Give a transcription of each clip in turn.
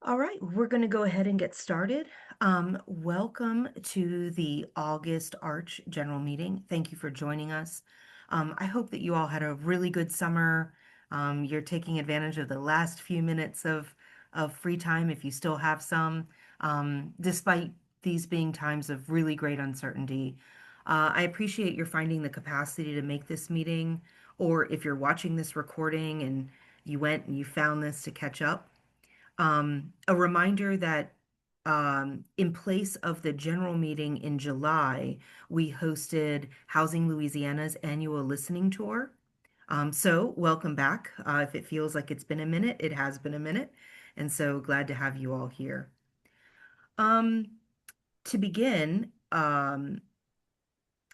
All right, we're going to go ahead and get started. Welcome to the August Arch General Meeting. Thank you for joining us. I hope that you all had a really good summer. You're taking advantage of the last few minutes of free time if you still have some, despite these being times of really great uncertainty. I appreciate your finding the capacity to make this meeting, or if you're watching this recording and you went and you found this to catch up. A reminder that in place of the general meeting in July, we hosted Housing Louisiana's annual listening tour. So welcome back. If it feels like it's been a minute, it has been a minute. And so glad to have you all here. Um, to begin, a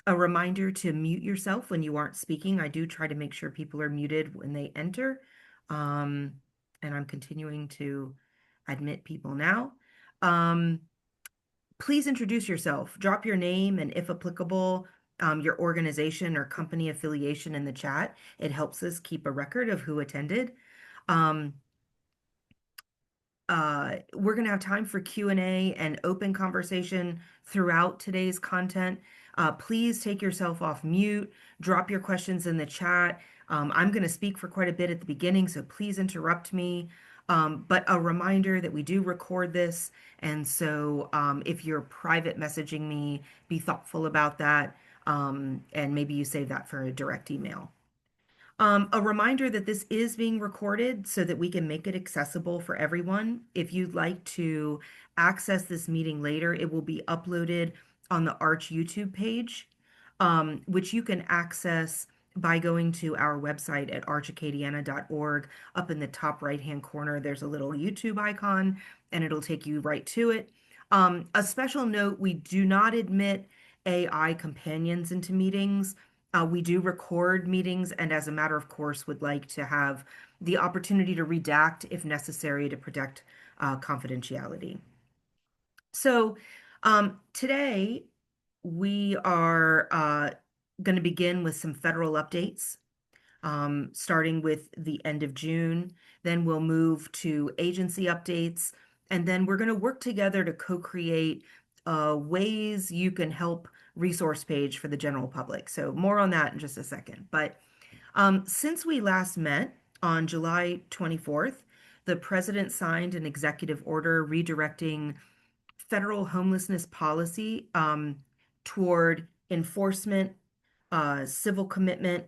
reminder to mute yourself when you aren't speaking. I do try to make sure people are muted when they enter. Um, and I'm continuing to admit people now. Um, please introduce yourself. Drop your name and, if applicable, your organization or company affiliation in the chat. It helps us keep a record of who attended. Um, we're going to have time for Q&A and open conversation throughout today's content. Please take yourself off mute, drop your questions in the chat. I'm going to speak for quite a bit at the beginning, so please interrupt me. But a reminder that we do record this, and so if you're private messaging me, be thoughtful about that, and maybe you save that for a direct email. A reminder that this is being recorded so that we can make it accessible for everyone. If you'd like to access this meeting later, it will be uploaded on the Arch YouTube page, which you can access by going to our website at archacadiana.org. Up in the top right-hand corner, there's a little YouTube icon, and it'll take you right to it. A special note, we do not admit AI companions into meetings. We do record meetings, and as a matter of course, would like to have the opportunity to redact if necessary to protect confidentiality. So today we are going to begin with some federal updates, starting with the end of June. Then we'll move to agency updates, and then we're going to work together to co-create ways you can help resource page for the general public. So more on that in just a second. But since we last met on July 24th, the president signed an executive order redirecting federal homelessness policy toward enforcement, civil commitment,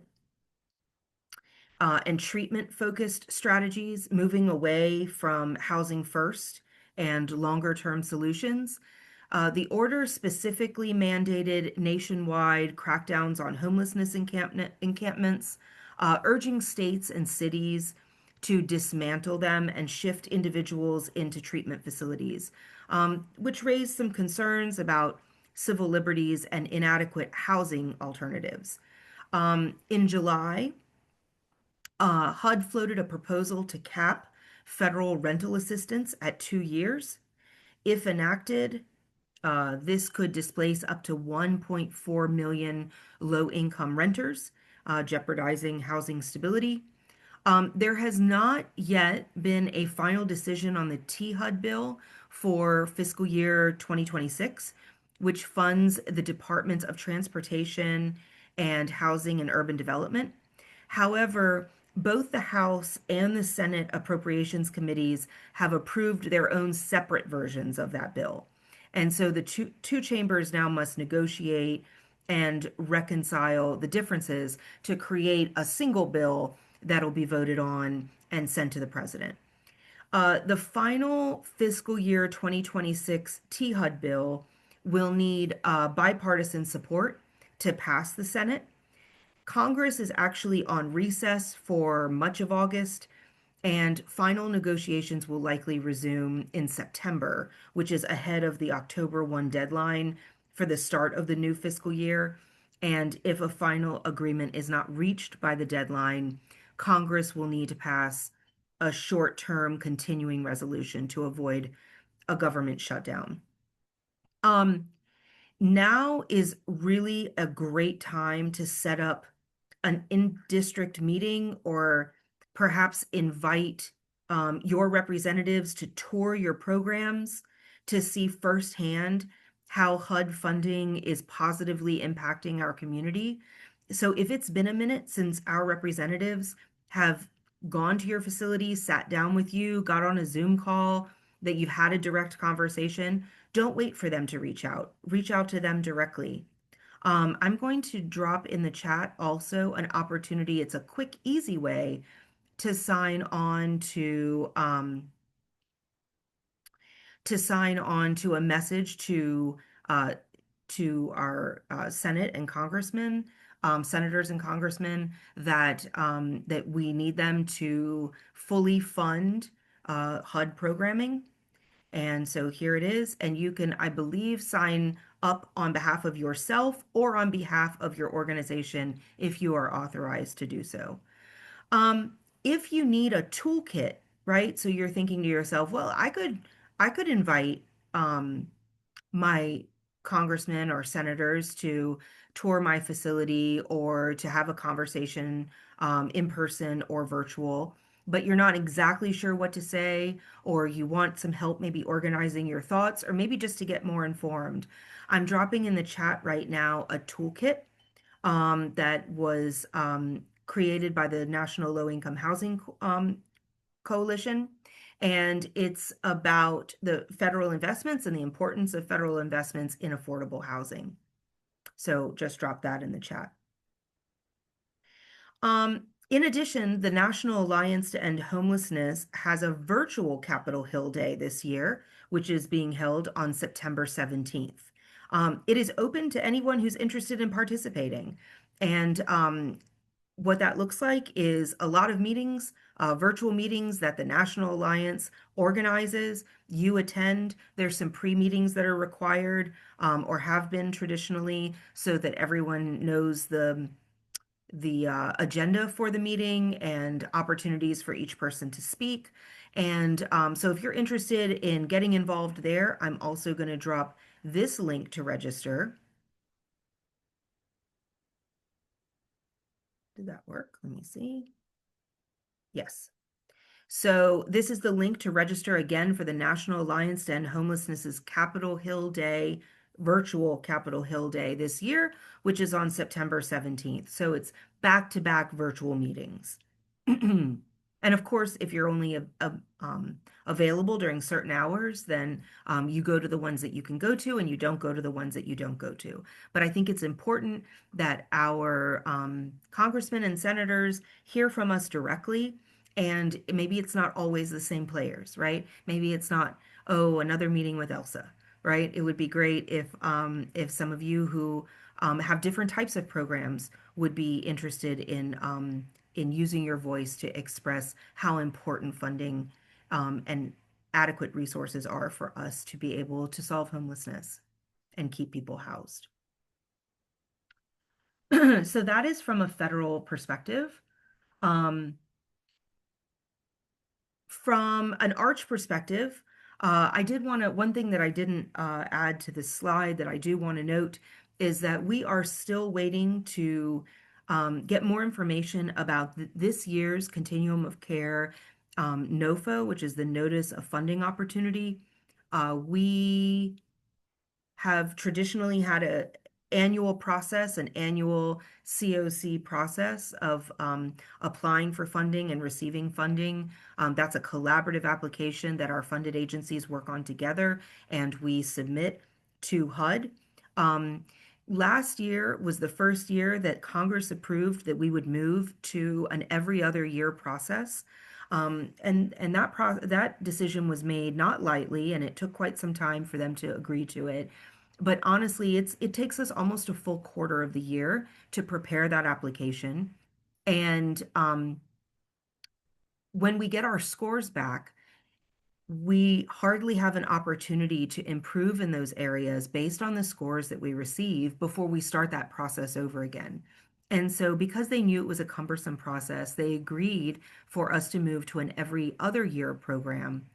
and treatment-focused strategies, moving away from housing first and longer-term solutions. The order specifically mandated nationwide crackdowns on homelessness encampments, urging states and cities to dismantle them and shift individuals into treatment facilities, which raised some concerns about civil liberties and inadequate housing alternatives. In July, HUD floated a proposal to cap federal rental assistance at 2 years. If enacted, this could displace up to 1.4 million low-income renters, jeopardizing housing stability. There has not yet been a final decision on the THUD bill for fiscal year 2026, which funds the Departments of Transportation and Housing and Urban Development. However, both the House and the Senate Appropriations Committees have approved their own separate versions of that bill. And so the two chambers now must negotiate and reconcile the differences to create a single bill that'll be voted on and sent to the president. The final fiscal year 2026 THUD bill will need bipartisan support to pass the Senate. Congress is actually on recess for much of August, and final negotiations will likely resume in September, which is ahead of the October 1 deadline for the start of the new fiscal year. And if a final agreement is not reached by the deadline, Congress will need to pass a short-term continuing resolution to avoid a government shutdown. Um, Now is really a great time to set up an in-district meeting or perhaps invite your representatives to tour your programs to see firsthand how HUD funding is positively impacting our community. So if it's been a minute since our representatives have gone to your facility, sat down with you, got on a Zoom call, that you've had a direct conversation, don't wait for them to reach out. Reach out to them directly. I'm going to drop in the chat also an opportunity. It's a quick, easy way to sign on to a message uh, to our Senate and congressmen, senators and congressmen that we need them to fully fund HUD programming. And so here it is. And you can, I believe, sign up on behalf of yourself or on behalf of your organization if you are authorized to do so. Um, if you need a toolkit, right? So you're thinking to yourself, well, I could invite um, my congressmen or senators to tour my facility or to have a conversation in person or virtual, but you're not exactly sure what to say, or you want some help maybe organizing your thoughts, or maybe just to get more informed. I'm dropping in the chat right now a toolkit that was created by the National Low Income Housing Coalition. And it's about the federal investments and the importance of federal investments in affordable housing. So just drop that in the chat. In addition, the National Alliance to End Homelessness has a virtual Capitol Hill Day this year, which is being held on September 17th. It is open to anyone who's interested in participating. And what that looks like is a lot of meetings, virtual meetings that the National Alliance organizes. You attend. There's some pre-meetings that are required or have been traditionally so that everyone knows the agenda for the meeting and opportunities for each person to speak. And so if you're interested in getting involved there, I'm also going to drop this link to register. Did that work? Let me see. Yes. So this is the link to register again for the National Alliance to End Homelessness's Capitol Hill Day, virtual Capitol Hill Day this year, which is on September 17th. So it's back-to-back virtual meetings. And of course, if you're only available during certain hours, then you go to the ones that you can go to and you don't go to the ones that you don't go to. But I think it's important that our congressmen and senators hear from us directly. And maybe it's not always the same players, right? Maybe it's not, oh, another meeting with Elsa, right? It would be great if some of you who have different types of programs would be interested in using your voice to express how important funding and adequate resources are for us to be able to solve homelessness and keep people housed. So that is from a federal perspective. Um, From an arch perspective, I did want to, one thing that I didn't add to this slide that I do want to note is that we are still waiting to get more information about this year's Continuum of Care NOFO, which is the Notice of Funding Opportunity. We have traditionally had a annual process, an annual COC process of applying for funding and receiving funding. That's a collaborative application that our funded agencies work on together and we submit to HUD. Last year was the first year that Congress approved that we would move to an every other year process. And that decision was made not lightly, and it took quite some time for them to agree to it. But honestly, it takes us almost a full quarter of the year to prepare that application. And when we get our scores back, we hardly have an opportunity to improve in those areas based on the scores that we receive before we start that process over again. And so, because they knew it was a cumbersome process, they agreed for us to move to an every other year program,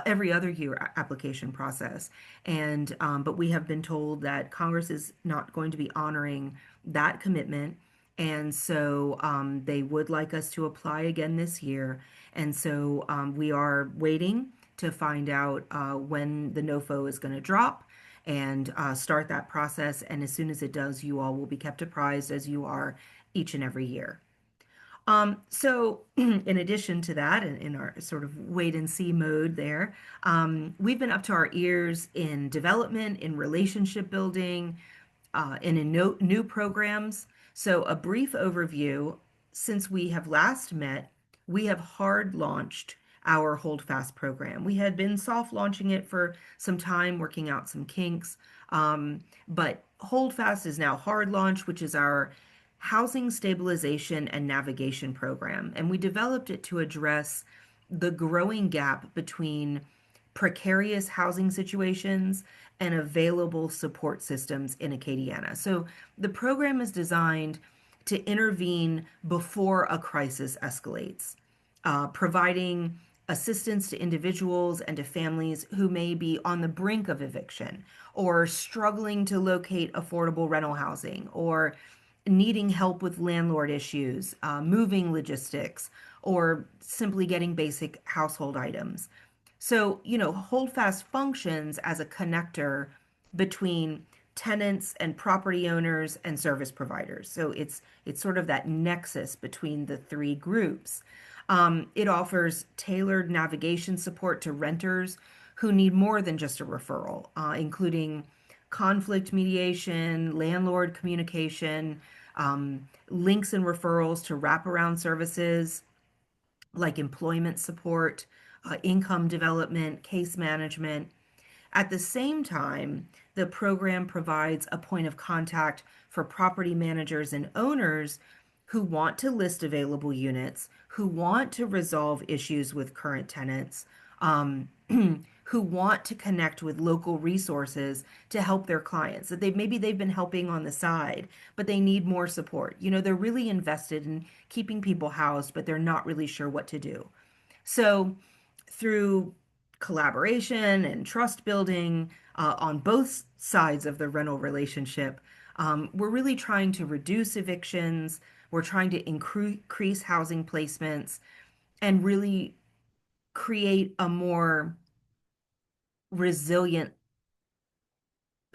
every other year application process. But we have been told that Congress is not going to be honoring that commitment. And so they would like us to apply again this year. And so we are waiting to find out when the NOFO is going to drop and start that process. And as soon as it does, you all will be kept apprised as you are each and every year. So in addition to that, in our sort of wait and see mode there, we've been up to our ears in development, in relationship building, and in new programs. So a brief overview, since we have last met, we have hard launched our Hold Fast program. We had been soft launching it for some time, working out some kinks, but Hold Fast is now hard launch, which is our housing stabilization and navigation program. And we developed it to address the growing gap between precarious housing situations and available support systems in Acadiana. So the program is designed to intervene before a crisis escalates, providing assistance to individuals and to families who may be on the brink of eviction or struggling to locate affordable rental housing or needing help with landlord issues, moving logistics, or simply getting basic household items. So, Holdfast functions as a connector between tenants and property owners and service providers. So it's sort of that nexus between the three groups. It offers tailored navigation support to renters who need more than just a referral, including conflict mediation, landlord communication, links and referrals to wraparound services like employment support, income development, case management. At the same time, the program provides a point of contact for property managers and owners who want to list available units, who want to resolve issues with current tenants, um, who want to connect with local resources to help their clients. That maybe they've been helping on the side, but they need more support. They're really invested in keeping people housed, but they're not really sure what to do. So, through collaboration and trust building on both sides of the rental relationship, we're really trying to reduce evictions. We're trying to increase housing placements and really create a more resilient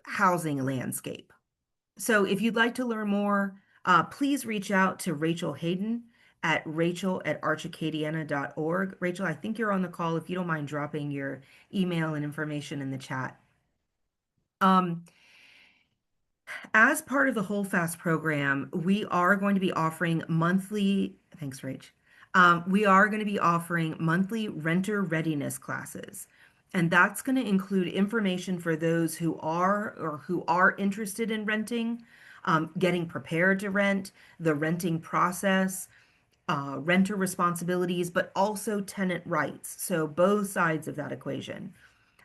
housing landscape. So, if you'd like to learn more, please reach out to Rachel Hayden at rachel@archacadiana.org. Rachel, I think you're on the call. If you don't mind dropping your email and information in the chat. Um, as part of the Hold Fast program, we are going to be offering monthly, thanks, Rach. We are going to be offering monthly renter readiness classes. And that's going to include information for those who are interested in renting, getting prepared to rent, the renting process, renter responsibilities, but also tenant rights. So both sides of that equation.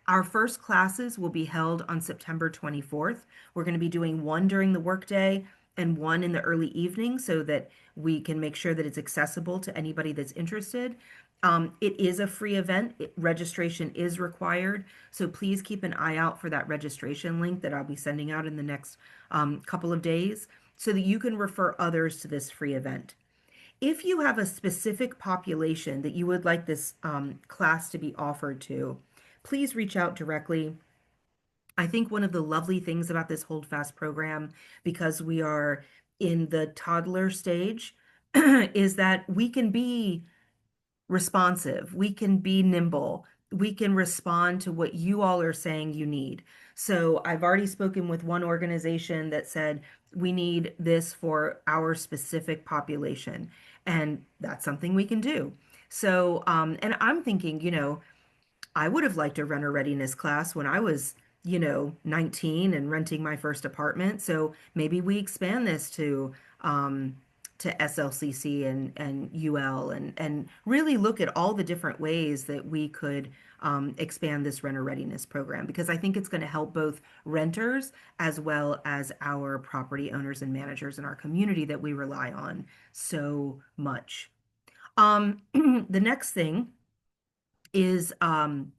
Our first classes will be held on September 24th. We're going to be doing one during the workday and one in the early evening so that we can make sure that it's accessible to anybody that's interested. It is a free event. Registration is required. So please keep an eye out for that registration link that I'll be sending out in the next couple of days so that you can refer others to this free event. If you have a specific population that you would like this class to be offered to, please reach out directly. I think one of the lovely things about this Hold Fast program, because we are in the toddler stage, is that we can be responsive, we can be nimble, we can respond to what you all are saying you need. So I've already spoken with one organization that said we need this for our specific population, and that's something we can do. So, and I'm thinking, I would have liked a renter readiness class when I was, 19 and renting my first apartment. So maybe we expand this to SLCC and UL and really look at all the different ways that we could expand this renter readiness program because I think it's going to help both renters as well as our property owners and managers in our community that we rely on so much. The next thing is on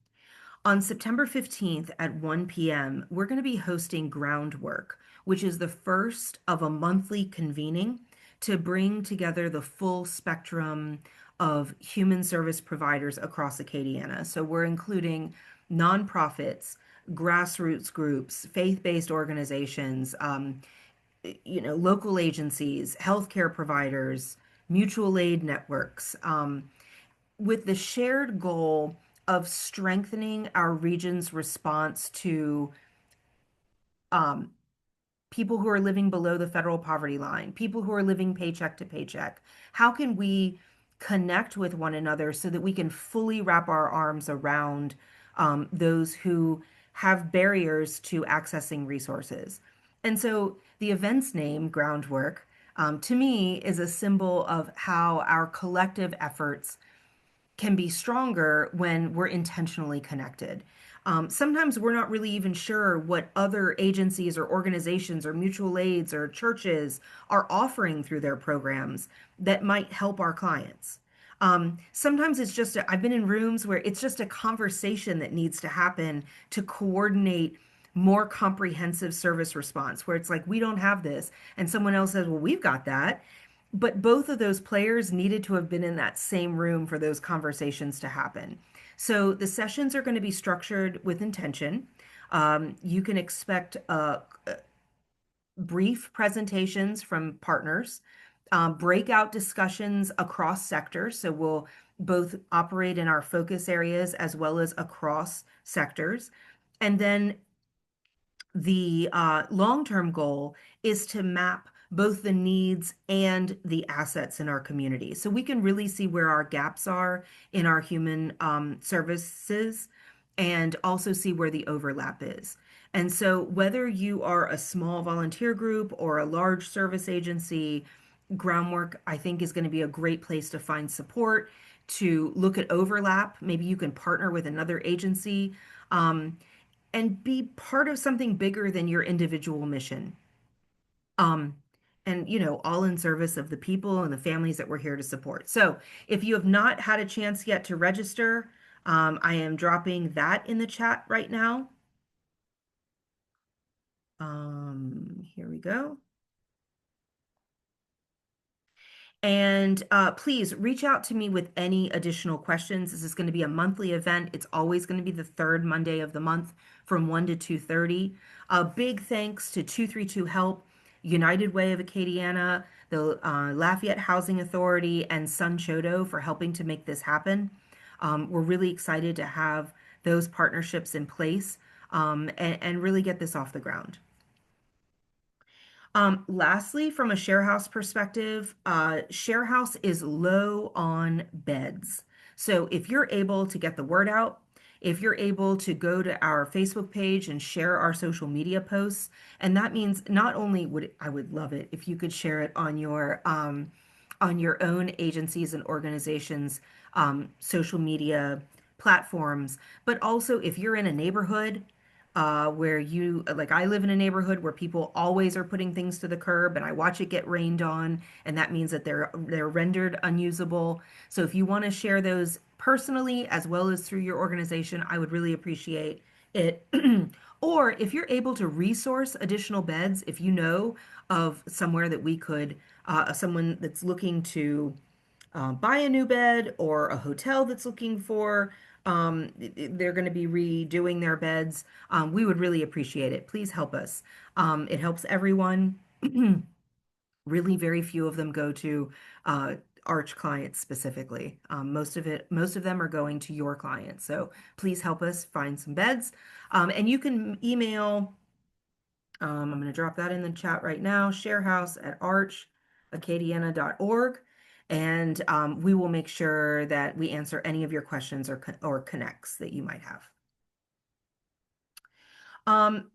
September 15th at 1 p.m., we're going to be hosting Groundwork, which is the first of a monthly convening to bring together the full spectrum of human service providers across Acadiana. So we're including nonprofits, grassroots groups, faith-based organizations, local agencies, healthcare providers, mutual aid networks, with the shared goal of strengthening our region's response to um, people who are living below the federal poverty line, people who are living paycheck to paycheck. How can we connect with one another so that we can fully wrap our arms around those who have barriers to accessing resources? And so the event's name, Groundwork, to me is a symbol of how our collective efforts can be stronger when we're intentionally connected. Sometimes we're not really even sure what other agencies or organizations or mutual aids or churches are offering through their programs that might help our clients. Sometimes I've been in rooms where it's just a conversation that needs to happen to coordinate more comprehensive service response, where it's like, we don't have this. And someone else says, well, we've got that. But both of those players needed to have been in that same room for those conversations to happen. So the sessions are going to be structured with intention. You can expect brief presentations from partners, breakout discussions across sectors. So we'll both operate in our focus areas as well as across sectors. And then the long-term goal is to map both the needs and the assets in our community. So we can really see where our gaps are in our human services and also see where the overlap is. And so whether you are a small volunteer group or a large service agency, Groundwork, I think, is going to be a great place to find support, to look at overlap. Maybe you can partner with another agency. And be part of something bigger than your individual mission. Um, and all in service of the people and the families that we're here to support. So if you have not had a chance yet to register, I am dropping that in the chat right now. Here we go. And please reach out to me with any additional questions. This is going to be a monthly event. It's always going to be the third Monday of the month from 1 to 2:30. A big thanks to 232 Help, United Way of Acadiana, the Lafayette Housing Authority, and Sun Chodo for helping to make this happen. We're really excited to have those partnerships in place and really get this off the ground. Lastly, from a share house perspective, share house is low on beds. So if you're able to get the word out, if you're able to go to our Facebook page and share our social media posts, and that means not only would I would love it if you could share it on your own agencies and organizations, social media platforms, but also if you're in a neighborhood where like I live in a neighborhood where people always are putting things to the curb and I watch it get rained on, and that means that they're rendered unusable. So if you want to share those personally as well as through your organization, I would really appreciate it. Or if you're able to resource additional beds, if you know of somewhere that we could, someone that's looking to buy a new bed or a hotel that's looking for, they're going to be redoing their beds. We would really appreciate it. Please help us. It helps everyone. Really, very few of them go to Arch clients specifically. Most of them are going to your clients. So please help us find some beds. And you can email. I'm going to drop that in the chat right now, sharehouse@archacadiana.org. And we will make sure that we answer any of your questions or connects that you might have.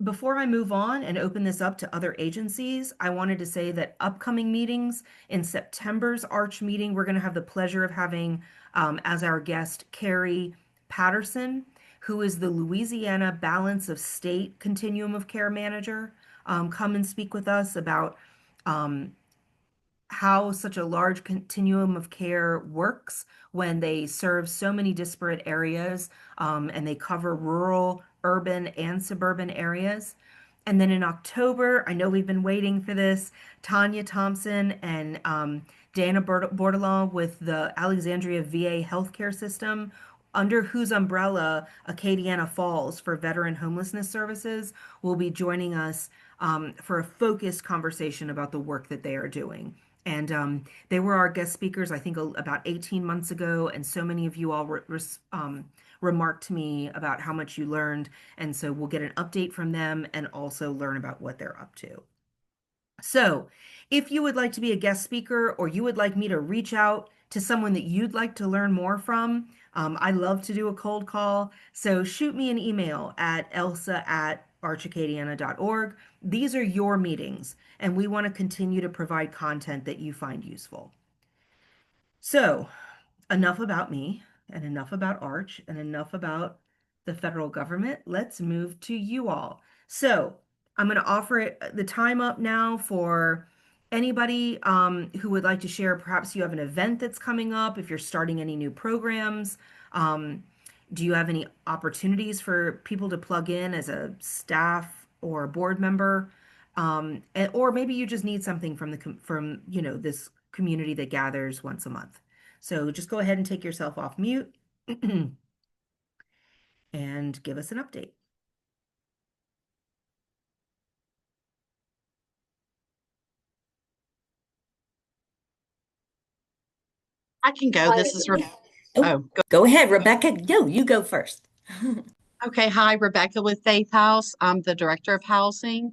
Before I move on and open this up to other agencies, I wanted to say that upcoming meetings in September's Arch meeting, we're going to have the pleasure of having as our guest Carrie Patterson, who is the Louisiana Balance of State Continuum of Care Manager, come and speak with us about how such a large continuum of care works when they serve so many disparate areas and they cover rural, urban, and suburban areas. And then in October, I know we've been waiting for this, Tanya Thompson and Dana Bordelon with the Alexandria VA healthcare system, under whose umbrella Acadiana Falls for Veteran Homelessness Services will be joining us for a focused conversation about the work that they are doing. And they were our guest speakers, I think, about 18 months ago. And so many of you all remarked to me about how much you learned. And so we'll get an update from them and also learn about what they're up to. So, if you would like to be a guest speaker or you would like me to reach out to someone that you'd like to learn more from, I love to do a cold call. So, shoot me an email at elsa@archacadiana.org. These are your meetings, and we want to continue to provide content that you find useful. So, enough about me and enough about Arch and enough about the federal government. Let's move to you all. So I'm going to offer the time up now for anybody who would like to share. Perhaps you have an event that's coming up, if you're starting any new programs. Um, do you have any opportunities for people to plug in as a staff or a board member? Or maybe you just need something from this community that gathers once a month. So just go ahead and take yourself off mute and give us an update. I can go. This is Oh, go ahead, Rebecca. No, you go first. okay. Hi, Rebecca with Faith House. I'm the director of housing.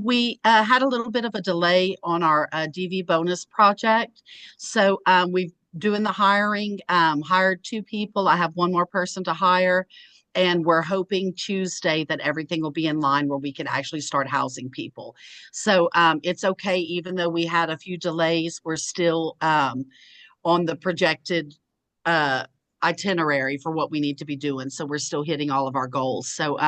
We had a little bit of a delay on our DV bonus project, so we've doing the hiring. Hired 2 people. I have one more person to hire, and we're hoping Tuesday that everything will be in line where we can actually start housing people. So it's okay, even though we had a few delays. We're still on the projected uh, itinerary for what we need to be doing. So we're still hitting all of our goals. So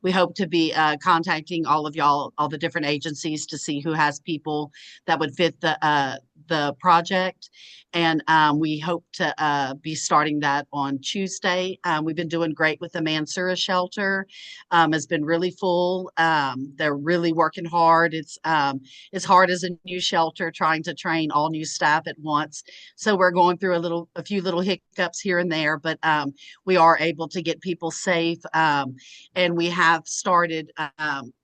we hope to be contacting all of y'all, all the different agencies to see who has people that would fit the project. And we hope to be starting that on Tuesday. We've been doing great with the Mansura shelter. Has been really full. They're really working hard. It's hard as a new shelter trying to train all new staff at once. So we're going through a few little hiccups here and there, but we are able to get people safe. And we have started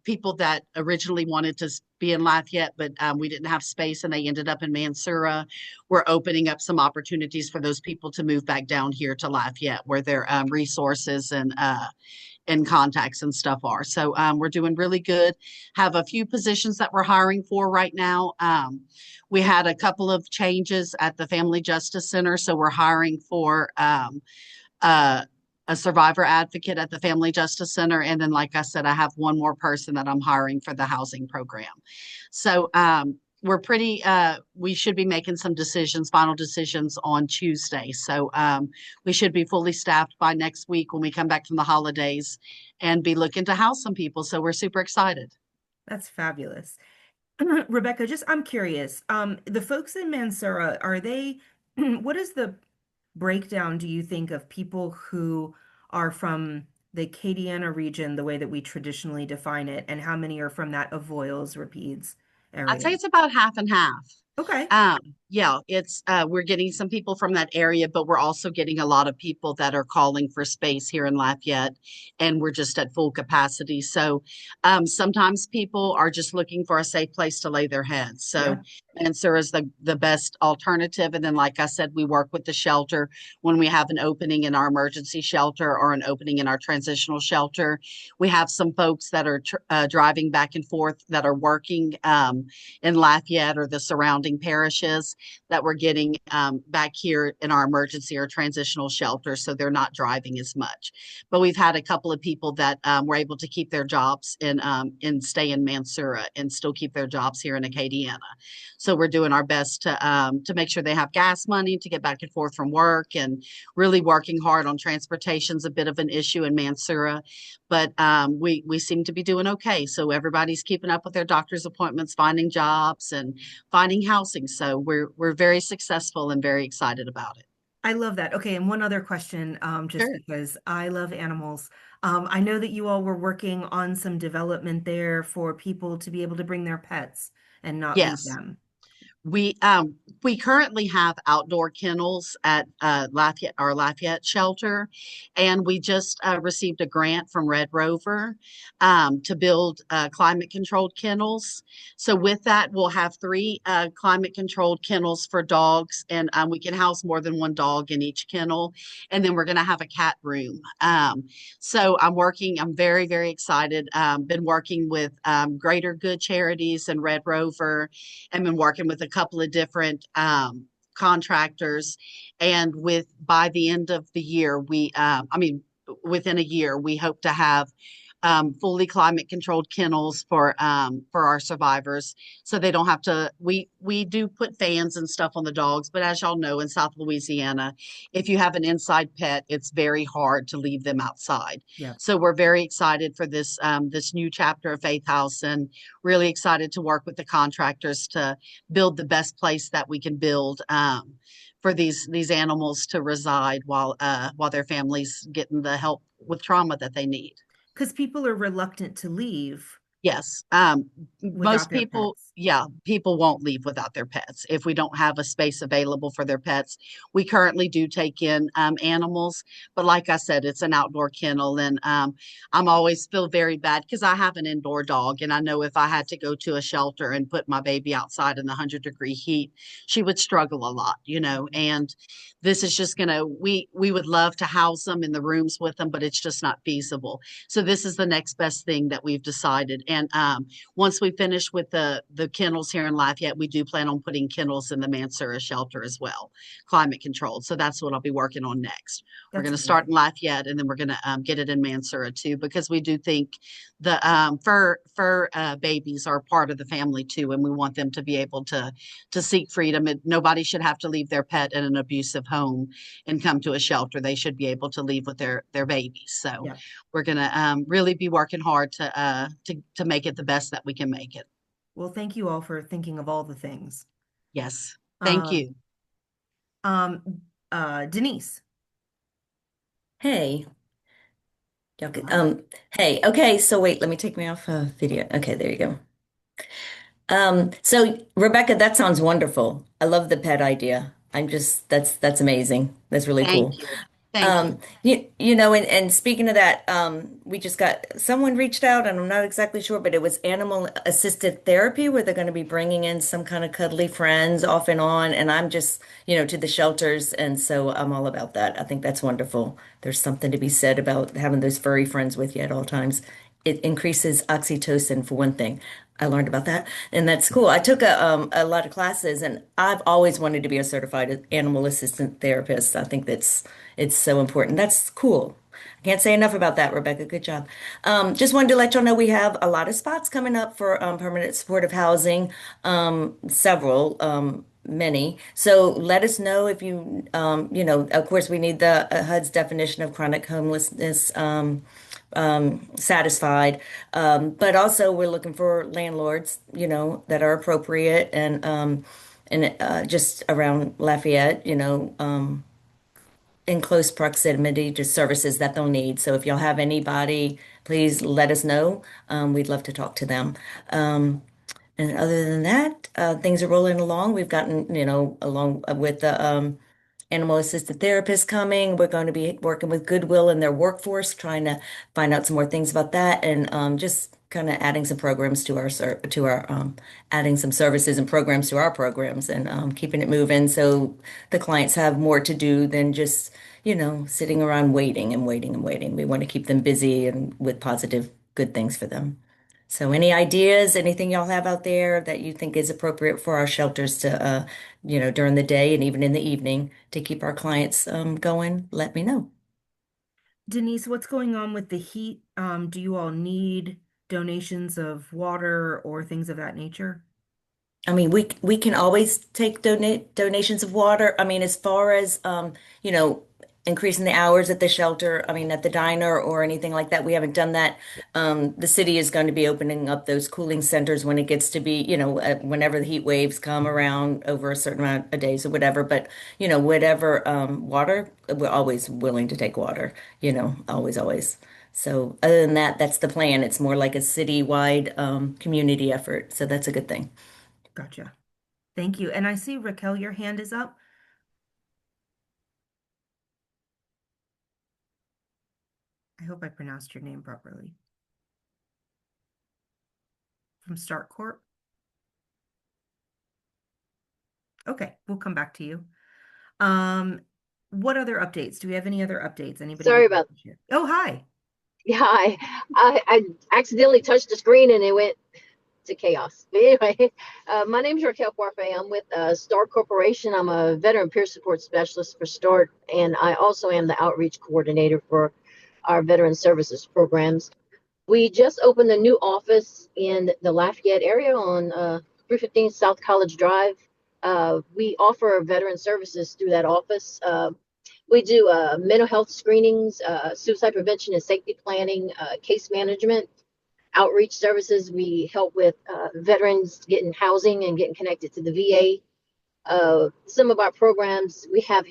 people that originally wanted to be in Lafayette, but we didn't have space and they ended up in Mansura. We're opening up some opportunities for those people to move back down here to Lafayette where their resources and contacts and stuff are. So we're doing really good. Have a few positions that we're hiring for right now. We had a couple of changes at the Family Justice Center, so we're hiring for uh, a survivor advocate at the Family Justice Center. And then, like I said, I have one more person that I'm hiring for the housing program. So we're we should be making some final decisions on Tuesday. So we should be fully staffed by next week when we come back from the holidays and be looking to house some people. So we're super excited. That's fabulous. Rebecca, I'm curious. The folks in Mansura, what is the breakdown, do you think, of people who are from the Acadiana region, the way that we traditionally define it, and how many are from that Avoyelles Rapides I'd say area? it's about half and half. Okay. Yeah, it's we're getting some people from that area, but we're also getting a lot of people that are calling for space here in Lafayette, and we're just at full capacity. So sometimes people are just looking for a safe place to lay their heads. So Yeah. Mansur is the best alternative. And then, like I said, we work with the shelter when we have an opening in our emergency shelter or an opening in our transitional shelter. We have some folks that are driving back and forth that are working in Lafayette or the surrounding parishes that we're getting back here in our emergency or transitional shelter, so they're not driving as much. But we've had a couple of people that were able to keep their jobs and stay in Mansura and still keep their jobs here in Acadiana. So we're doing our best to make sure they have gas money to get back and forth from work, and really working hard on transportation's a bit of an issue in Mansura, but we seem to be doing okay. So everybody's keeping up with their doctor's appointments, finding jobs, and finding housing. So we're very successful and very excited about it. I love that. Okay, and one other question, just Sure. because I love animals. I know that you all were working on some development there for people to be able to bring their pets and not leave Yes. them. We currently have outdoor kennels at Lafayette, our Lafayette shelter, and we just received a grant from Red Rover to build climate controlled kennels. So with that, we'll have three climate controlled kennels for dogs, and we can house more than one dog in each kennel. And then we're going to have a cat room. So I'm very, very excited. Been working with Greater Good Charities and Red Rover. I've been working with a couple of different contractors, and with by the end of the year, within a year, we hope to have fully climate controlled kennels for our survivors, so they don't have to. We do put fans and stuff on the dogs, but as y'all know, in South Louisiana, if you have an inside pet, it's very hard to leave them outside. Yeah. So we're very excited for this new chapter of Faith House, and really excited to work with the contractors to build the best place that we can build. For these animals to reside while their families getting the help with trauma that they need. Because people are reluctant to leave Yes. without Most their people, pets. yeah, people won't leave without their pets if we don't have a space available for their pets. We currently do take in animals, but like I said, it's an outdoor kennel, and I'm always feel very bad because I have an indoor dog, and I know if I had to go to a shelter and put my baby outside in the 100-degree heat, she would struggle a lot, you know. And this is just gonna we would love to house them in the rooms with them, but it's just not feasible. So this is the next best thing that we've decided. And once we finish with the kennels here in Lafayette, we do plan on putting kennels in the Mansura shelter as well, climate controlled. So that's what I'll be working on next. We're That's going to start in amazing. Lafayette, and then we're going to get it in Mansura too, because we do think the fur babies are part of the family too, and we want them to be able to seek freedom. And nobody should have to leave their pet in an abusive home and come to a shelter. They should be able to leave with their babies. So Yeah. we're going to really be working hard to make it the best that we can make it. Well, thank you all for thinking of all the things. Yes. Thank Um, you. Denise. Hey, y'all could, Hi. hey, okay, so wait, let me take me off video. Okay, there you go. So Rebecca, that sounds wonderful. I love the pet idea. That's amazing. That's really Thank cool. you. Thank you. And speaking of that, we just got someone reached out, and I'm not exactly sure, but it was animal assisted therapy where they're going to be bringing in some kind of cuddly friends off and on. And I'm just, to the shelters. And so I'm all about that. I think that's wonderful. There's something to be said about having those furry friends with you at all times. It increases oxytocin for one thing. I learned about that, and that's cool. I took a lot of classes, and I've always wanted to be a certified animal assistant therapist. I think it's so important. That's cool. I can't say enough about that, Rebecca. Good job. Just wanted to let y'all know we have a lot of spots coming up for permanent supportive housing, several, many. So let us know if of course, we need the HUD's definition of chronic homelessness. Satisfied. But also we're looking for landlords, that are appropriate and just around Lafayette, in close proximity to services that they'll need. So if y'all have anybody, please let us know. We'd love to talk to them. And other than that, things are rolling along. We've gotten, along with the animal assisted therapist coming. We're going to be working with Goodwill and their workforce, trying to find out some more things about that, and just kind of adding some programs to our adding some services and programs to our programs, and keeping it moving so the clients have more to do than just sitting around waiting and waiting and waiting. We want to keep them busy and with positive, good things for them. So any ideas, anything y'all have out there that you think is appropriate for our shelters to, during the day and even in the evening to keep our clients going, let me know. Denise, what's going on with the heat? Do you all need donations of water or things of that nature? I mean, we can always take donations of water. I mean, as far as you know, increasing the hours at the shelter, I mean, at the diner or anything like that. We haven't done that. The city is going to be opening up those cooling centers when it gets to be, whenever the heat waves come around over a certain amount of days or whatever. But, whatever, water, we're always willing to take water, always, always. So other than that, that's the plan. It's more like a citywide, community effort. So that's a good thing. Gotcha. Thank you. And I see Raquel, your hand is up. I hope I pronounced your name properly. From Stark Corp. Okay, we'll come back to you. Um, what other updates? Do we have any other updates? Anybody Sorry would like about to share? Oh, hi. yeah, I accidentally touched the screen and it went to chaos. But anyway, my name is Raquel Parfait. I'm with START Corporation. I'm a veteran peer support specialist for START, and I also am the outreach coordinator for our veteran services programs. We just opened a new office in the Lafayette area on 315 South College Drive. We offer veteran services through that office. We do mental health screenings, suicide prevention and safety planning, case management, outreach services. We help with veterans getting housing and getting connected to the VA. Some of our programs we have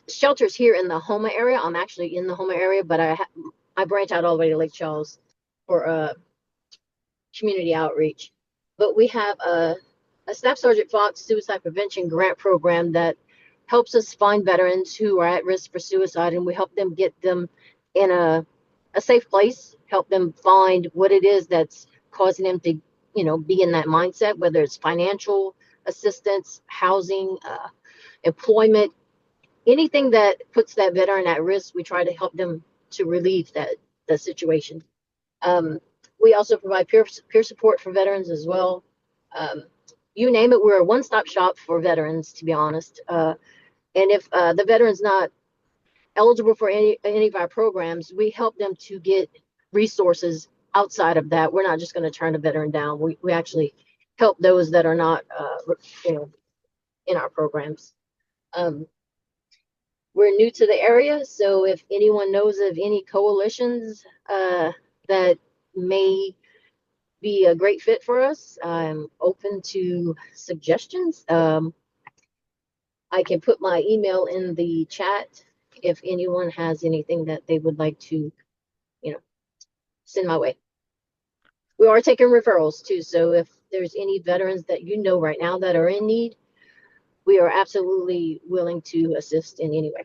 shelters here in the Houma area. I'm actually in the Houma area, but I branch out all the way to Lake Charles for community outreach. But we have a Staff Sergeant Fox suicide prevention grant program that helps us find veterans who are at risk for suicide, and we help them get them in a safe place, help them find what it is that's causing them to, be in that mindset, whether it's financial assistance, housing, employment, anything that puts that veteran at risk. We try to help them to relieve the situation. We also provide peer support for veterans as well. You name it, we're a one-stop shop for veterans, to be honest. And if the veteran's not eligible for any of our programs, we help them to get resources outside of that. We're not just going to turn a veteran down. We actually help those that are not, in our programs. We're new to the area, so if anyone knows of any coalitions that may be a great fit for us, I'm open to suggestions. I can put my email in the chat if anyone has anything that they would like to, send my way. We are taking referrals too, so if there's any veterans that right now that are in need, we are absolutely willing to assist in any way.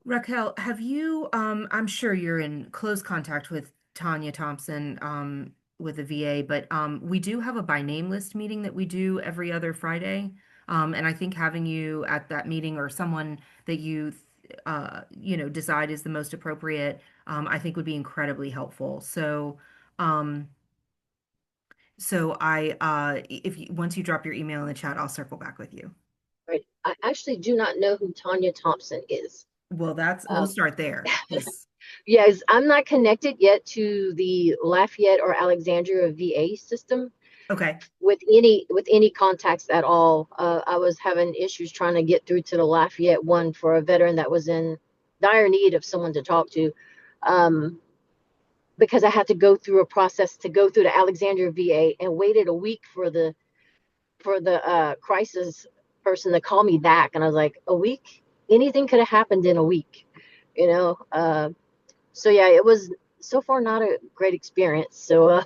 Raquel, have you, I'm sure you're in close contact with Tanya Thompson, with the VA, but we do have a by name list meeting that we do every other Friday. And I think having you at that meeting or someone that you, decide is the most appropriate, I think would be incredibly helpful. Um, if you, once you drop your email in the chat, I'll circle back with you. Right. I actually do not know who Tanya Thompson is. We'll start there. Yes. Yes, I'm not connected yet to the Lafayette or Alexandria VA system Okay. with any contacts at all. I was having issues trying to get through to the Lafayette one for a veteran that was in dire need of someone to talk to, because I had to go through a process to go through the Alexandria VA and waited a week for the crisis person to call me back, and I was like, a week? Anything could have happened in a week, So yeah, it was so far not a great experience. So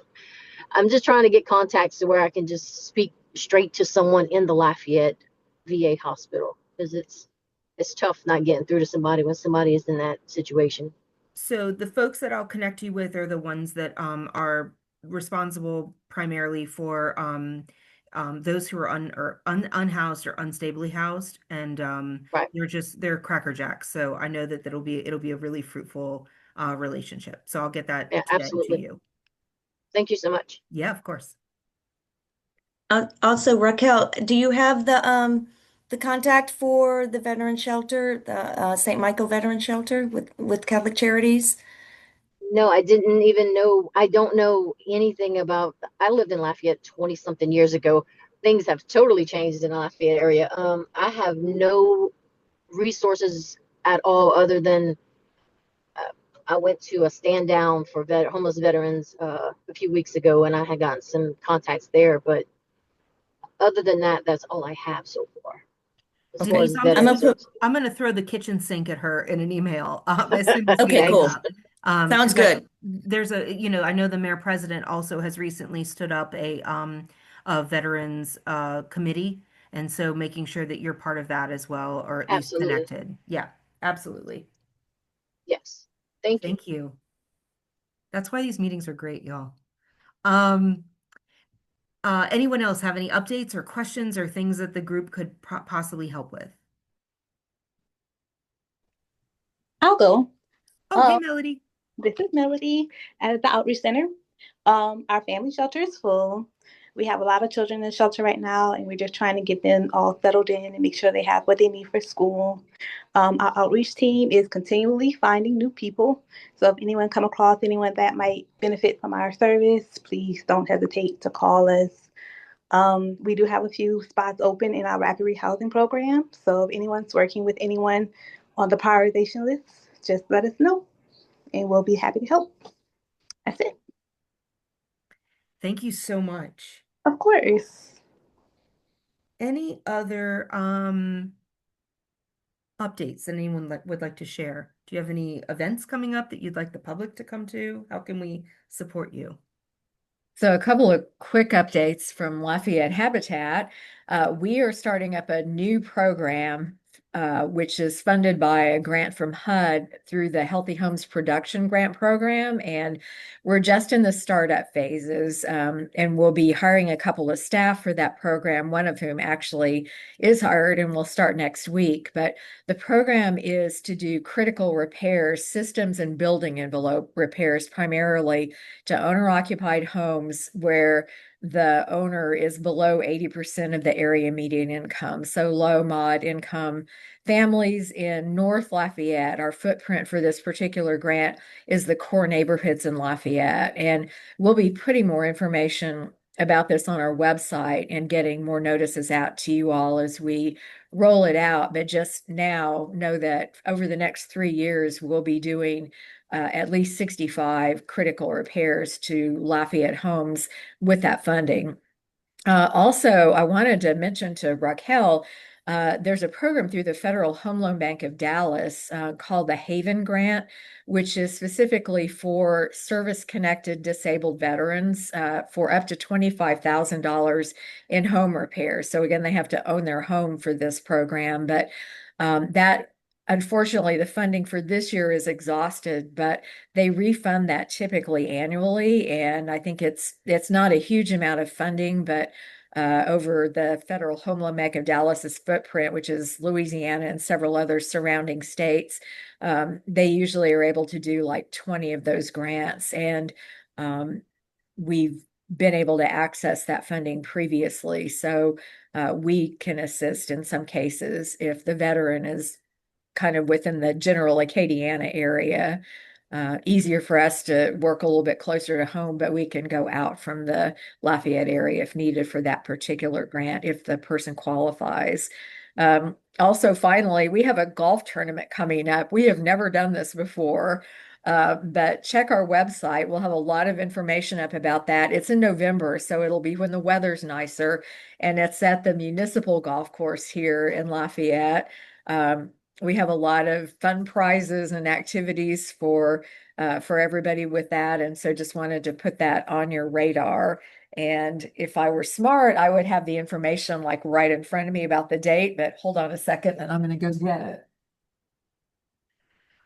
I'm just trying to get contacts to where I can just speak straight to someone in the Lafayette VA hospital, because it's tough not getting through to somebody when somebody is in that situation. So the folks that I'll connect you with are the ones that are responsible primarily for those who are unhoused or unstably housed, and Right. they're Cracker Jacks. So I know that it'll be a really fruitful relationship. So I'll get that Yeah, today to absolutely. you. Thank you so much. Yeah, of course. Also, Raquel, do you have the contact for the veteran shelter, the St. Michael Veteran Shelter with Catholic Charities? No, I didn't even know. I don't know anything about. I lived in Lafayette 20 something years ago. Things have totally changed in the Lafayette area. I have no resources at all other than I went to a stand down for homeless veterans a few weeks ago, and I had gotten some contacts there. But other than that, that's all I have so far as far Okay, as so I'm veteran gonna put, services. I'm gonna throw the kitchen sink at her in an email as soon as we okay, Okay. hang cool. up. Sounds 'Cause good. there's I know the mayor president also has recently stood up a veterans committee, and so making sure that you're part of that as well, or at least Absolutely. connected. Yeah, absolutely. Yes. Thank you. Thank you. That's why these meetings are great, y'all. Um, anyone else have any updates or questions or things that the group could possibly help with? I'll go. Oh, hey, Um, Melody. this is Melody at the Outreach Center. Our family shelter is full. We have a lot of children in the shelter right now, and we're just trying to get them all settled in and make sure they have what they need for school. Our outreach team is continually finding new people. So if anyone come across anyone that might benefit from our service, please don't hesitate to call us. We do have a few spots open in our rapid rehousing program. So if anyone's working with anyone on the prioritization list, just let us know and we'll be happy to help. That's it. Thank you so much. Of course. Any other updates that anyone would like to share? Do you have any events coming up that you'd like the public to come to? How can we support you? So a couple of quick updates from Lafayette Habitat. We are starting up a new program, which is funded by a grant from HUD through the Healthy Homes Production Grant Program. And we're just in the startup phases, and we'll be hiring a couple of staff for that program, one of whom actually is hired and will start next week. But the program is to do critical repairs, systems and building envelope repairs, primarily to owner-occupied homes where the owner is below 80% of the area median income. So low mod income families in North Lafayette. Our footprint for this particular grant is the core neighborhoods in Lafayette. And we'll be putting more information about this on our website and getting more notices out to you all as we roll it out. But just now know that over the next 3 years, we'll be doing at least 65 critical repairs to Lafayette homes with that funding. Also, I wanted to mention to Raquel, there's a program through the Federal Home Loan Bank of Dallas called the Haven Grant, which is specifically for service-connected disabled veterans for up to $25,000 in home repairs. So again, they have to own their home for this program, but that unfortunately, the funding for this year is exhausted, but they refund that typically annually. And I think it's not a huge amount of funding, but over the Federal Home Loan Bank of Dallas's footprint, which is Louisiana and several other surrounding states, they usually are able to do like 20 of those grants. And we've been able to access that funding previously. So we can assist in some cases if the veteran is kind of within the general Acadiana area. Easier for us to work a little bit closer to home, but we can go out from the Lafayette area if needed for that particular grant if the person qualifies. Also, finally, we have a golf tournament coming up. We have never done this before, but check our website. We'll have a lot of information up about that. It's in November, so it'll be when the weather's nicer, and it's at the municipal golf course here in Lafayette. We have a lot of fun prizes and activities for everybody with that. And so just wanted to put that on your radar. And if I were smart, I would have the information like right in front of me about the date, but hold on a second and I'm going to go get it.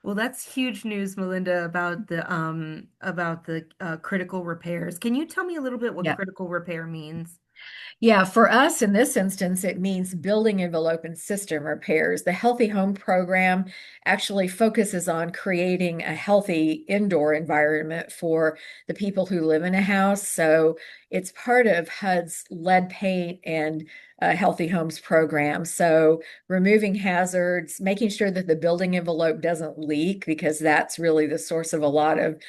Well, that's huge news, Melinda, about the critical repairs. Can you tell me a little bit what Yeah. critical repair means? Yeah, for us in this instance, it means building envelope and system repairs. The Healthy Home Program actually focuses on creating a healthy indoor environment for the people who live in a house. So it's part of HUD's lead paint and Healthy Homes program. So removing hazards, making sure that the building envelope doesn't leak, because that's really the source of a lot of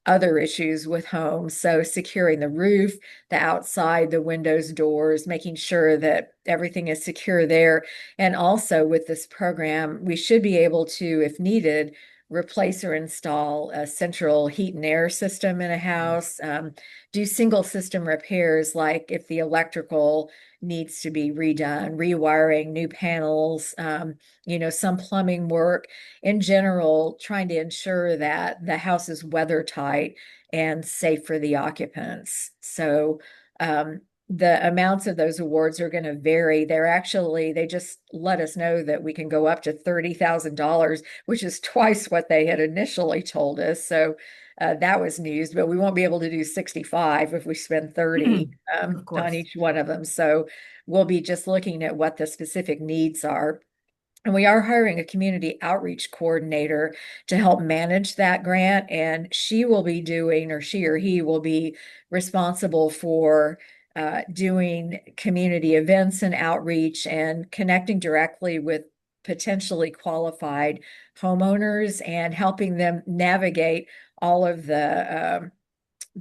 other issues with homes. So securing the roof, the outside, the windows, doors, making sure that everything is secure there. And also with this program, we should be able to, if needed, replace or install a central heat and air system in a house, do single system repairs, like if the electrical needs to be redone, rewiring, new panels, some plumbing work. In general, trying to ensure that the house is weather tight and safe for the occupants. So, the amounts of those awards are going to vary. They just let us know that we can go up to $30,000, which is twice what they had initially told us. So that was news, but we won't be able to do 65 if we spend 30 Of on course. each one of them. So we'll be just looking at what the specific needs are. And we are hiring a community outreach coordinator to help manage that grant. And she or he will be responsible for doing community events and outreach and connecting directly with potentially qualified homeowners and helping them navigate all of the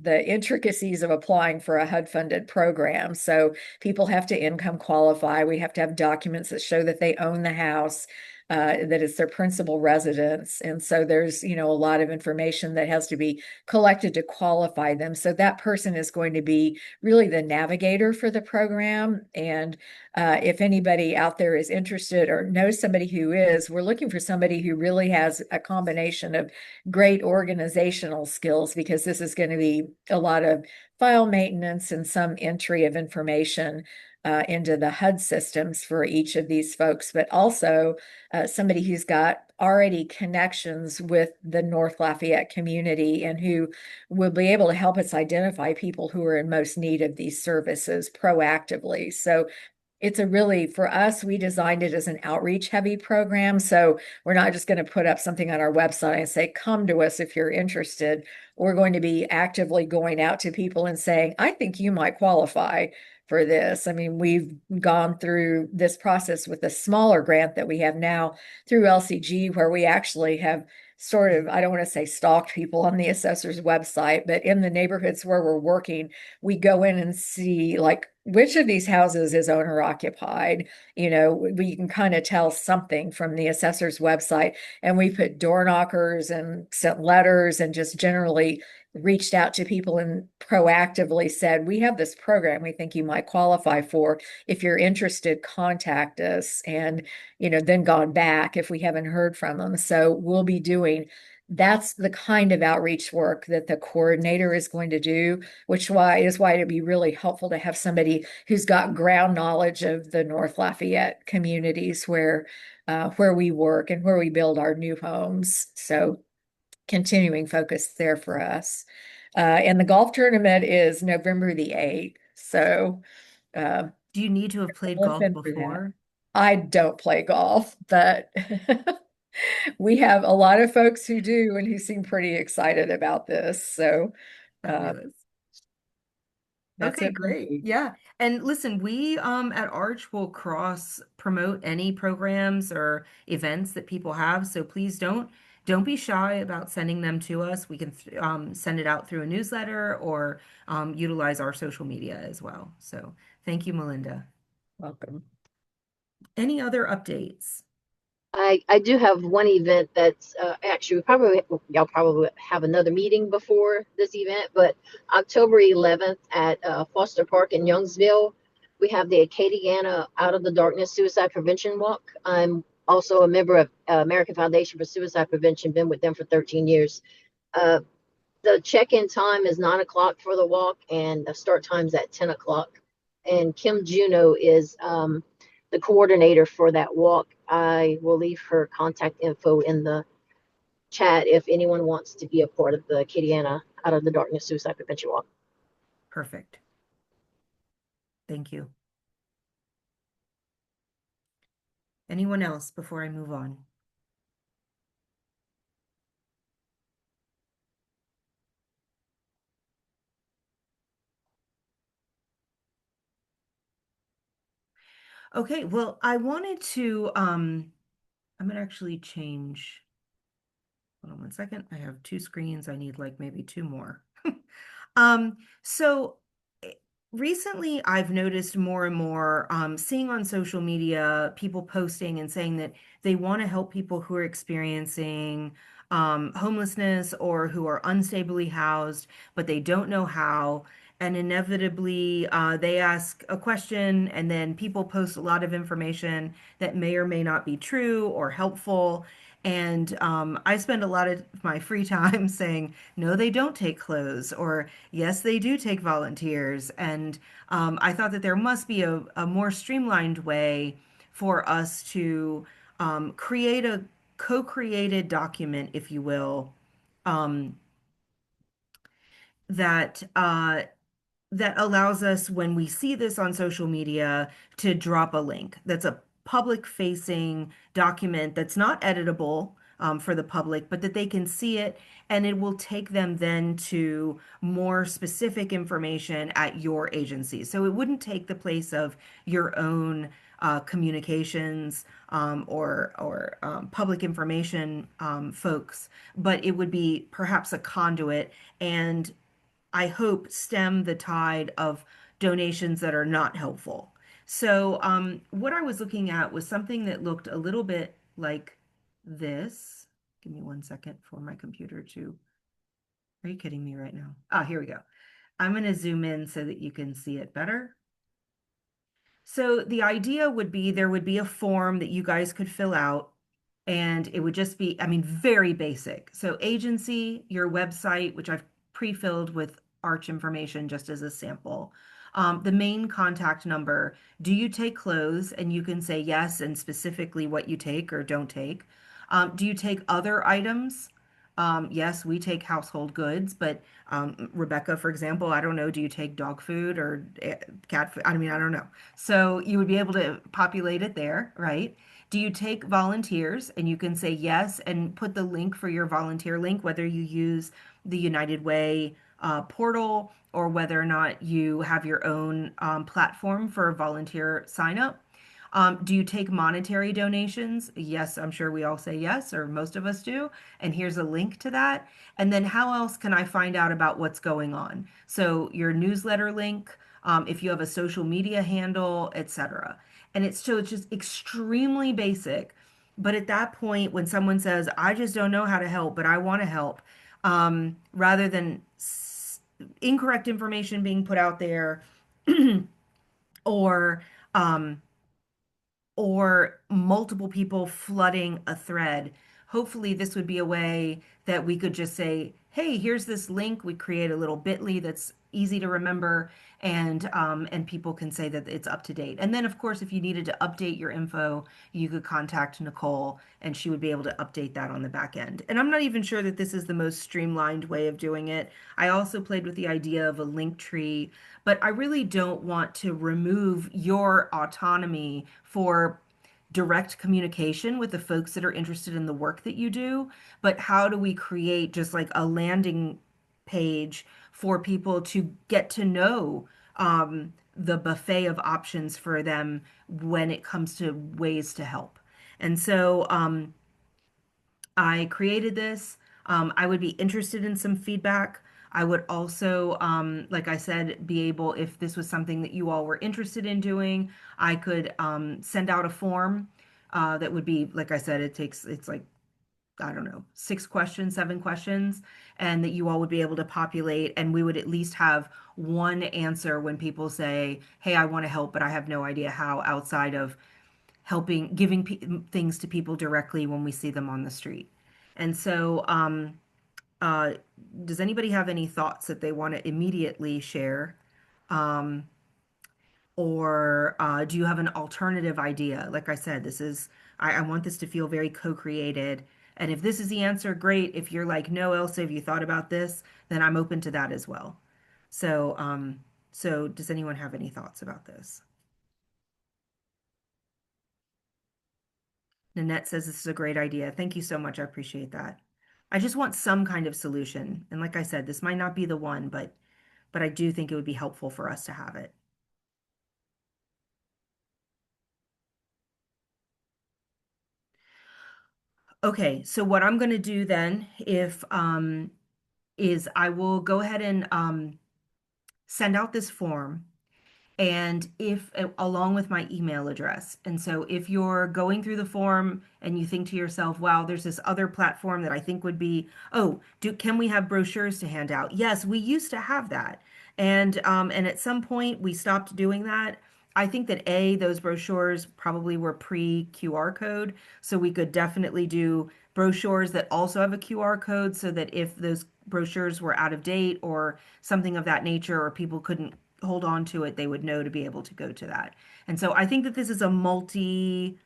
intricacies of applying for a HUD-funded program. So people have to income qualify. We have to have documents that show that they own the house, that it's their principal residence. And so there's, a lot of information that has to be collected to qualify them. So that person is going to be really the navigator for the program. And if anybody out there is interested or knows somebody who is, we're looking for somebody who really has a combination of great organizational skills, because this is going to be a lot of file maintenance and some entry of information into the HUD systems for each of these folks, but also somebody who's got already connections with the North Lafayette community and who will be able to help us identify people who are in most need of these services proactively. So for us, we designed it as an outreach heavy program. So we're not just going to put up something on our website and say, come to us if you're interested. We're going to be actively going out to people and saying, I think you might qualify for this. I mean, we've gone through this process with a smaller grant that we have now through LCG, where we actually have sort of, I don't want to say stalked people on the assessor's website, but in the neighborhoods where we're working, we go in and see like which of these houses is owner occupied. We can kind of tell something from the assessor's website, and we put door knockers and sent letters and just generally reached out to people and proactively said, we have this program we think you might qualify for. If you're interested, contact us. And, then gone back if we haven't heard from them. So we'll be that's the kind of outreach work that the coordinator is going to do, which is why it'd be really helpful to have somebody who's got ground knowledge of the North Lafayette communities where we work and where we build our new homes. So continuing focus there for us. And the golf tournament is November the 8th. So Do you need to have played look golf in for that. before? I don't play golf, but we have a lot of folks who do and who seem pretty excited about this. So Fabulous. that's Okay, it for great. me. Yeah. And listen, we at Arch will cross promote any programs or events that people have. So please don't be shy about sending them to us. We can send it out through a newsletter or utilize our social media as well. So thank you, Melinda. Welcome. Any other updates? I do have one event that's actually y'all probably have another meeting before this event, but October 11th at Foster Park in Youngsville, we have the Acadiana Out of the Darkness Suicide Prevention Walk. I'm also a member of American Foundation for Suicide Prevention, been with them for 13 years. The check-in time is 9 o'clock for the walk, and the start time's at 10 o'clock. And Kim Juno is the coordinator for that walk. I will leave her contact info in the chat if anyone wants to be a part of the Acadiana Out of the Darkness Suicide Prevention Walk. Perfect. Thank you. Anyone else before I move on? Okay, well, I wanted to I'm gonna actually change. hold on one second. I have two screens. I need like maybe two more. So recently I've noticed more and more seeing on social media people posting and saying that they want to help people who are experiencing homelessness or who are unstably housed, but they don't know how. And inevitably, they ask a question, and then people post a lot of information that may or may not be true or helpful. And I spend a lot of my free time saying, no, they don't take clothes, or yes, they do take volunteers. And I thought that there must be a more streamlined way for us to create a co-created document, if you will, um, that that allows us, when we see this on social media, to drop a link that's a public facing document that's not editable for the public, but that they can see it, and it will take them then to more specific information at your agency. So it wouldn't take the place of your own communications or public information folks, but it would be perhaps a conduit, and I hope stem the tide of donations that are not helpful. So, what I was looking at was something that looked a little bit like this. Give me one second for my computer to. Are you kidding me right now? Ah, here we go. I'm going to zoom in so that you can see it better. So the idea would be there would be a form that you guys could fill out, and it would just be, I mean, very basic. So agency, your website, which I've pre-filled with Arch information just as a sample. The main contact number. Do you take clothes? And you can say yes, and specifically what you take or don't take. Do you take other items? Yes, we take household goods, but Rebecca, for example, I don't know, do you take dog food or cat food? I mean, I don't know. So you would be able to populate it there, right? Do you take volunteers? And you can say yes and put the link for your volunteer link, whether you use the United Way portal or whether or not you have your own platform for volunteer sign up. Do you take monetary donations? Yes, I'm sure we all say yes, or most of us do. And here's a link to that. And then how else can I find out about what's going on? So your newsletter link, if you have a social media handle, etc. And it's just extremely basic. But at that point, when someone says, I just don't know how to help, but I want to help, rather than incorrect information being put out there or um, or multiple people flooding a thread. Hopefully, this would be a way that we could just say, hey, here's this link. We create a little bit.ly that's easy to remember, and people can say that it's up to date. And then, of course, if you needed to update your info, you could contact Nicole, and she would be able to update that on the back end. And I'm not even sure that this is the most streamlined way of doing it. I also played with the idea of a link tree, but I really don't want to remove your autonomy for direct communication with the folks that are interested in the work that you do. But how do we create just like a landing page for people to get to know the buffet of options for them when it comes to ways to help? And so I created this. I would be interested in some feedback. I would also, like I said, be able, if this was something that you all were interested in doing, I could send out a form that would be, like I said, it's like, I don't know, 6 questions, 7 questions, and that you all would be able to populate, and we would at least have one answer when people say, hey, I want to help, but I have no idea how, outside of helping, giving things to people directly when we see them on the street. And so, uh, does anybody have any thoughts that they want to immediately share? Um, or do you have an alternative idea? Like I said, I want this to feel very co-created. And if this is the answer, great. If you're like, no, Elsa, have you thought about this? Then I'm open to that as well. So, so does anyone have any thoughts about this? Nanette says this is a great idea. Thank you so much. I appreciate that. I just want some kind of solution. And like I said, this might not be the one, but I do think it would be helpful for us to have it. Okay, so what I'm going to do then, if is I will go ahead and send out this form. And if, along with my email address. And so if you're going through the form and you think to yourself, wow, there's this other platform that I think would be, oh, can we have brochures to hand out? Yes, we used to have that. And at some point we stopped doing that. I think that those brochures probably were pre-QR code. So we could definitely do brochures that also have a QR code so that if those brochures were out of date or something of that nature, or people couldn't hold on to it, they would know to be able to go to that. And so I think that this is a multi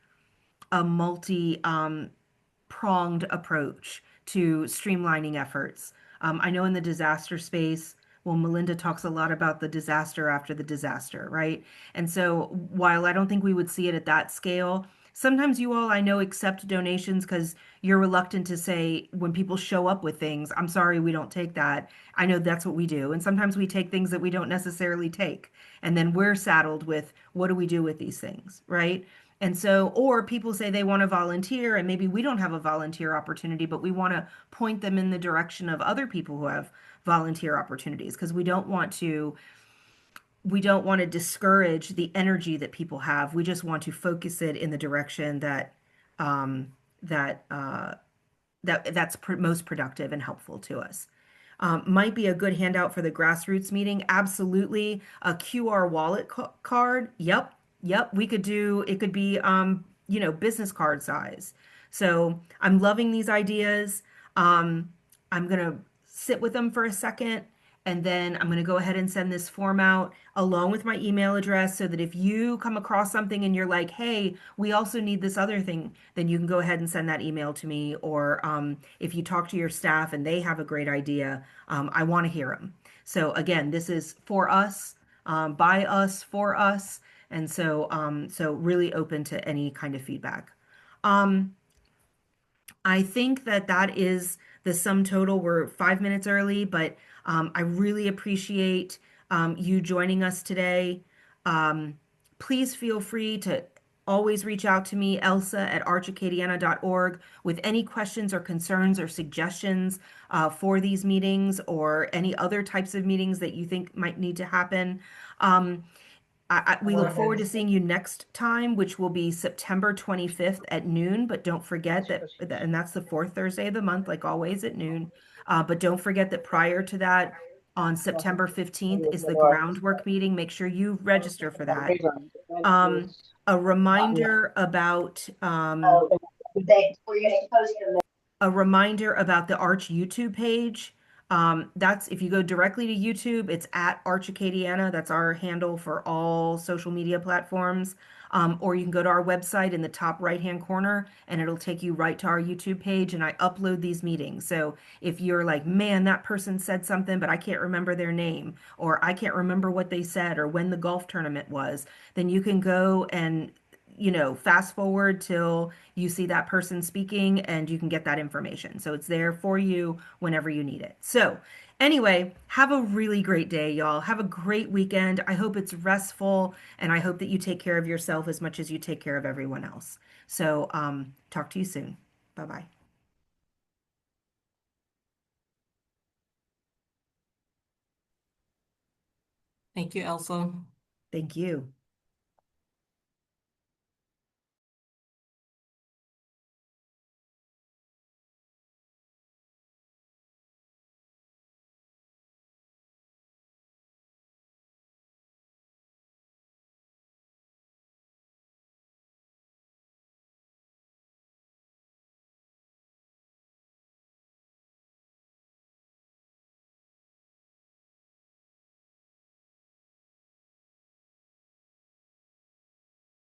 pronged approach to streamlining efforts. I know in the disaster space, well, Melinda talks a lot about the disaster after the disaster, right? And so while I don't think we would see it at that scale, sometimes you all I know accept donations because you're reluctant to say when people show up with things, I'm sorry, we don't take that. I know that's what we do. And sometimes we take things that we don't necessarily take. And then we're saddled with what do we do with these things, right? And so, or people say they want to volunteer, and maybe we don't have a volunteer opportunity, but we want to point them in the direction of other people who have volunteer opportunities because we don't want to discourage the energy that people have. We just want to focus it in the direction that um, that that's most productive and helpful to us. Might be a good handout for the grassroots meeting. Absolutely. A QR wallet card. Yep. Yep. We could do, it could be, business card size. So I'm loving these ideas. Um, I'm going to sit with them for a second, and then I'm going to go ahead and send this form out along with my email address so that if you come across something and you're like, hey, we also need this other thing, then you can go ahead and send that email to me. Or if you talk to your staff and they have a great idea, I want to hear them. So again, this is for us, by us, for us. And so really open to any kind of feedback. Um, I think that that is the sum total. We're 5 minutes early, but I really appreciate you joining us today. Um, Please feel free to always reach out to me, Elsa at archacadiana.org, with any questions or concerns or suggestions for these meetings or any other types of meetings that you think might need to happen. Um, we look forward to seeing you next time, which will be September 25th at noon. But don't forget and that's the fourth Thursday of the month, like always at noon. But don't forget that prior to that, on September 15th is the groundwork meeting. Make sure you register for that. Um, a reminder about a reminder about the Arch YouTube page. That's if you go directly to YouTube, it's at Arch Acadiana. That's our handle for all social media platforms. Or you can go to our website in the top right-hand corner and it'll take you right to our YouTube page. And I upload these meetings. So if you're like, man, that person said something, but I can't remember their name, or I can't remember what they said, or when the golf tournament was, then you can go and fast forward till you see that person speaking and you can get that information. So it's there for you whenever you need it. So anyway, have a really great day, y'all. Have a great weekend. I hope it's restful and I hope that you take care of yourself as much as you take care of everyone else. So talk to you soon. Bye-bye. Thank you, Elsa. Thank you.